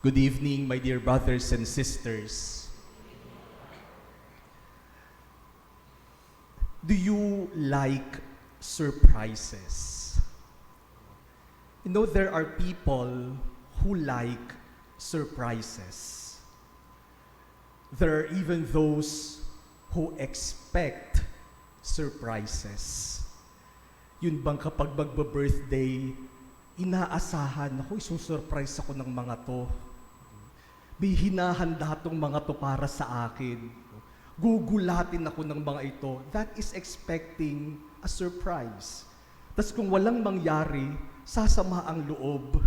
Good evening, my dear brothers and sisters. Do you like surprises? You know, there are people who like surprises. There are even those who expect surprises. Yun bang kapag magba-birthday, inaasahan, ako isusurprise ako ng mga to. May hinahanda tong mga to para sa akin. Gugulatin ako ng mga ito. That is expecting a surprise. Tapos kung walang mangyari, sasama ang loob.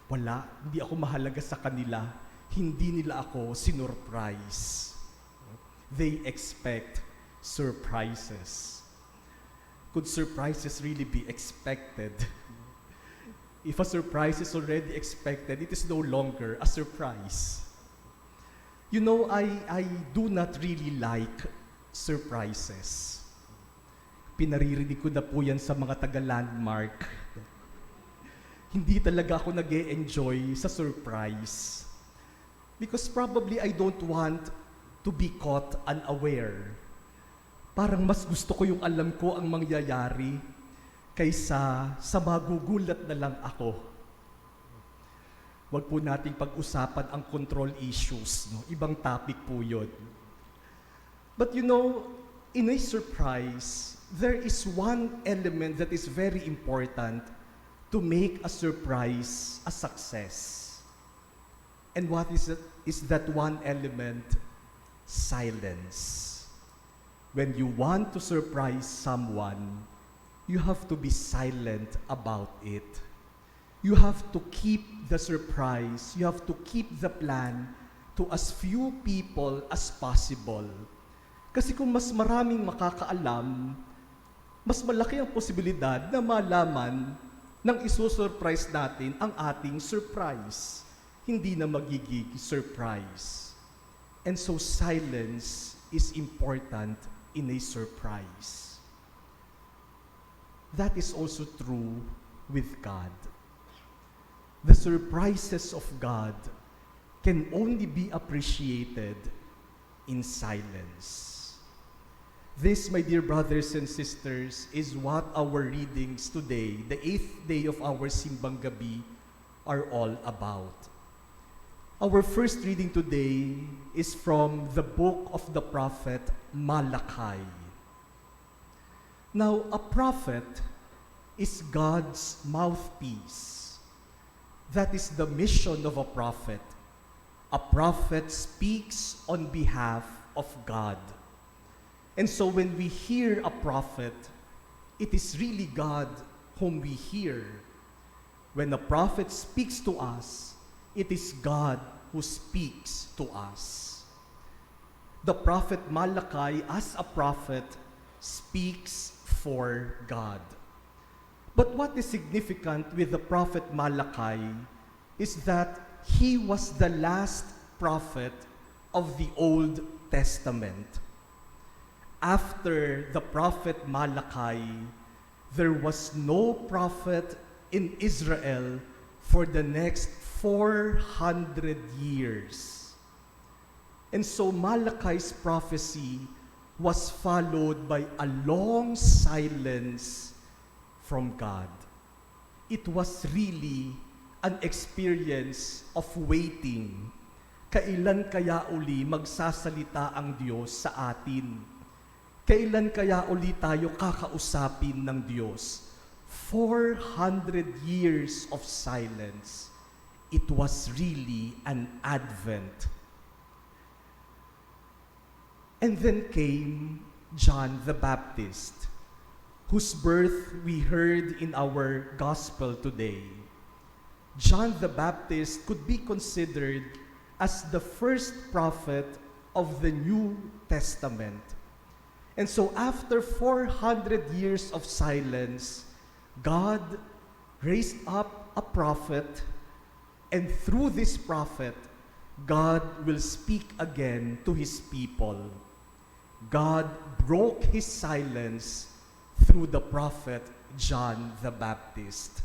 Wala, hindi ako mahalaga sa kanila. Hindi nila ako sinurprise. They expect surprises. Could surprises really be expected? If a surprise is already expected, it is no longer a surprise. You know, I do not really like surprises. Pinaririnig ko na po yan sa mga taga-landmark. Hindi talaga ako nag-e-enjoy sa surprise. Because probably I don't want to be caught unaware. Parang mas gusto ko yung alam ko ang mangyayari kaysa sa magugulat na lang ako. Huwag po nating pag-usapan ang control issues. No? Ibang topic po yun. But you know, in a surprise, there is one element that is very important to make a surprise a success. And what is it? Is that one element? Silence. When you want to surprise someone, you have to be silent about it. You have to keep the surprise. You have to keep the plan to as few people as possible. Kasi kung mas maraming makakaalam, mas malaki ang posibilidad na malaman ng isusurprise natin ang ating surprise. Hindi na magiging surprise. And so silence is important in a surprise. That is also true with God. The surprises of God can only be appreciated in silence. This, my dear brothers and sisters, is what our readings today, the 8th day of our Simbang Gabi, are all about. Our first reading today is from the book of the prophet Malachi. Now, a prophet is God's mouthpiece. That is the mission of a prophet. A prophet speaks on behalf of God. And so when we hear a prophet, it is really God whom we hear. When a prophet speaks to us, it is God who speaks to us. The prophet Malachi, as a prophet, speaks for God. But what is significant with the prophet Malachi is that he was the last prophet of the Old Testament. After the prophet Malachi, there was no prophet in Israel for the next 400 years. And so Malachi's prophecy was followed by a long silence from God. It was really an experience of waiting. Kailan kaya uli magsasalita ang Diyos sa atin? Kailan kaya uli tayo kakausapin ng Diyos? 400 years of silence. It was really an advent. And then came John the Baptist, whose birth we heard in our gospel today. John the Baptist could be considered as the first prophet of the New Testament. And so after 400 years of silence, God raised up a prophet, and through this prophet, God will speak again to his people. God broke his silence through the prophet John the Baptist.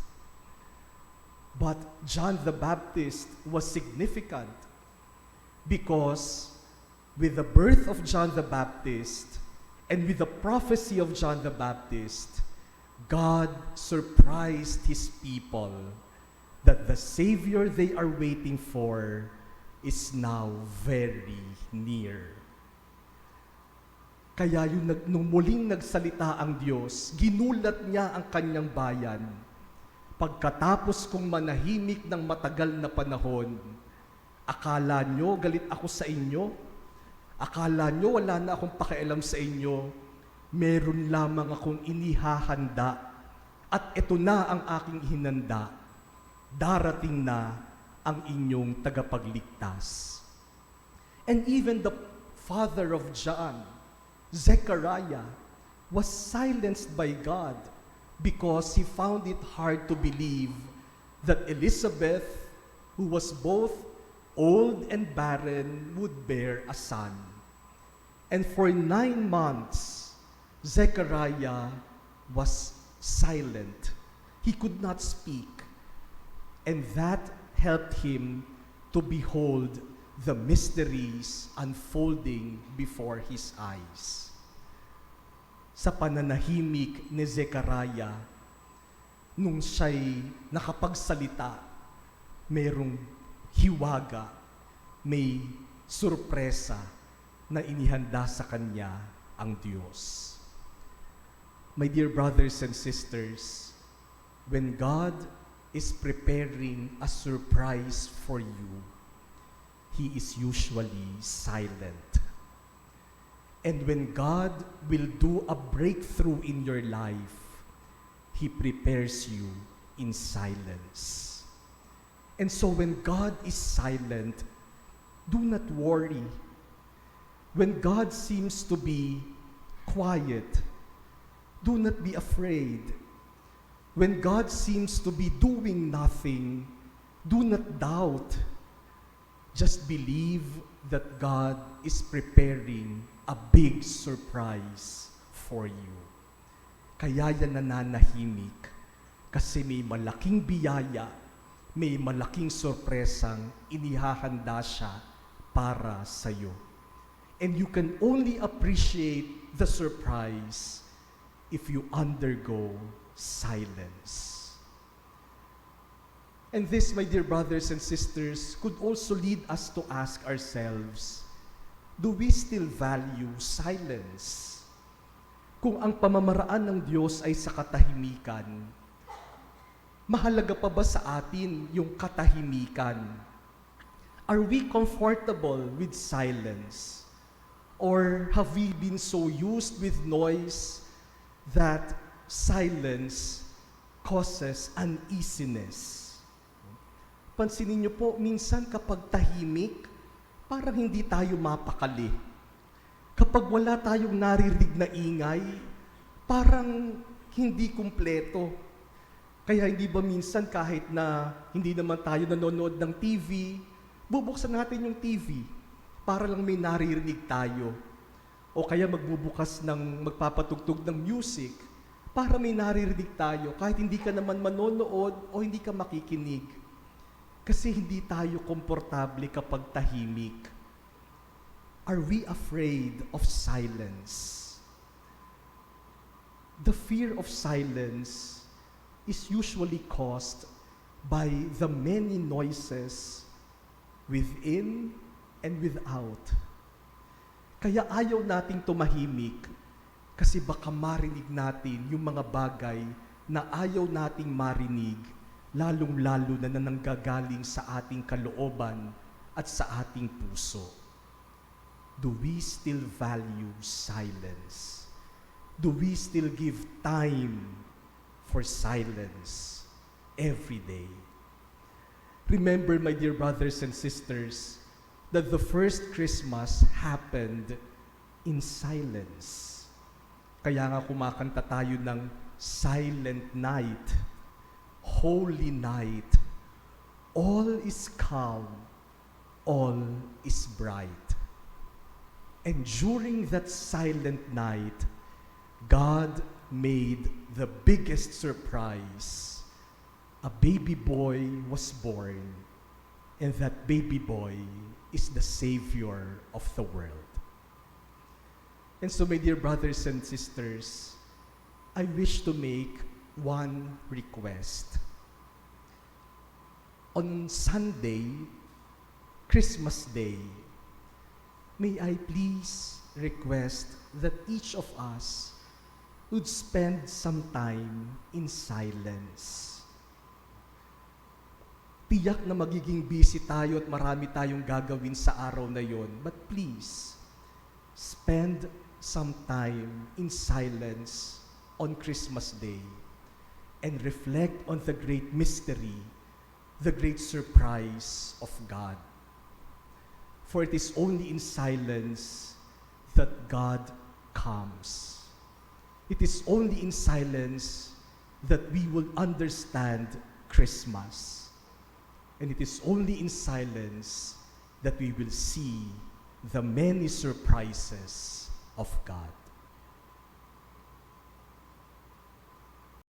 But John the Baptist was significant because with the birth of John the Baptist and with the prophecy of John the Baptist, God surprised His people that the Savior they are waiting for is now very near. Kaya nung muling nagsalita ang Diyos, ginulat niya ang kanyang bayan. Pagkatapos kong manahimik ng matagal na panahon, akala nyo galit ako sa inyo? Akala nyo wala na akong pakialam sa inyo? Meron lamang akong inihahanda at ito na ang aking hinanda. Darating na ang inyong tagapagligtas. And even the father of John, Zechariah, was silenced by God because he found it hard to believe that Elizabeth, who was both old and barren, would bear a son. And for 9 months, Zechariah was silent. He could not speak. And that helped him to behold the mysteries unfolding before his eyes. Sa pananahimik ni Zechariah, nung siya'y nakapagsalita, mayroong hiwaga, may surpresa na inihanda sa kanya ang Diyos. My dear brothers and sisters, when God is preparing a surprise for you, He is usually silent. And when God will do a breakthrough in your life, He prepares you in silence. And so when God is silent, do not worry. When God seems to be quiet, do not be afraid. When God seems to be doing nothing, do not doubt. Just believe that God is preparing a big surprise for you. Kaya yan nananahimik kasi may malaking biyaya, may malaking sorpresang inihahanda siya para sa iyo. And you can only appreciate the surprise if you undergo silence. And this, my dear brothers and sisters, could also lead us to ask ourselves, do we still value silence? Kung ang pamamaraan ng Diyos ay sa katahimikan, mahalaga pa ba sa atin yung katahimikan? Are we comfortable with silence? Or have we been so used with noise that silence causes uneasiness? Pansinin niyo po, minsan kapag tahimik, parang hindi tayo mapakali. Kapag wala tayong naririnig na ingay, parang hindi kumpleto. Kaya hindi ba minsan kahit na hindi naman tayo nanonood ng TV, bubuksan natin yung TV para lang may naririnig tayo. O kaya magpapatugtog ng music para may naririnig tayo kahit hindi ka naman manonood o hindi ka makikinig. Kasi hindi tayo komportable kapag tahimik. Are we afraid of silence? The fear of silence is usually caused by the many noises within and without. Kaya ayaw nating tumahimik kasi baka marinig natin yung mga bagay na ayaw nating marinig, lalong-lalo na nanggagaling sa ating kalooban at sa ating puso. Do we still value silence? Do we still give time for silence every day? Remember, my dear brothers and sisters, that the first Christmas happened in silence. Kaya nga kumakanta tayo ng Silent Night, Holy Night, all is calm, all is bright. And during that silent night, God made the biggest surprise, a baby boy was born, and that baby boy is the Savior of the world. And so, my dear brothers and sisters, I wish to make one request. On Sunday, Christmas Day, may I please request that each of us would spend some time in silence. Tiyak na magiging busy tayo at marami tayong gagawin sa araw na yon, but please, spend some time in silence on Christmas Day and reflect on the great mystery, the great surprise of God. For it is only in silence that God comes. It is only in silence that we will understand Christmas. And it is only in silence that we will see the many surprises of God.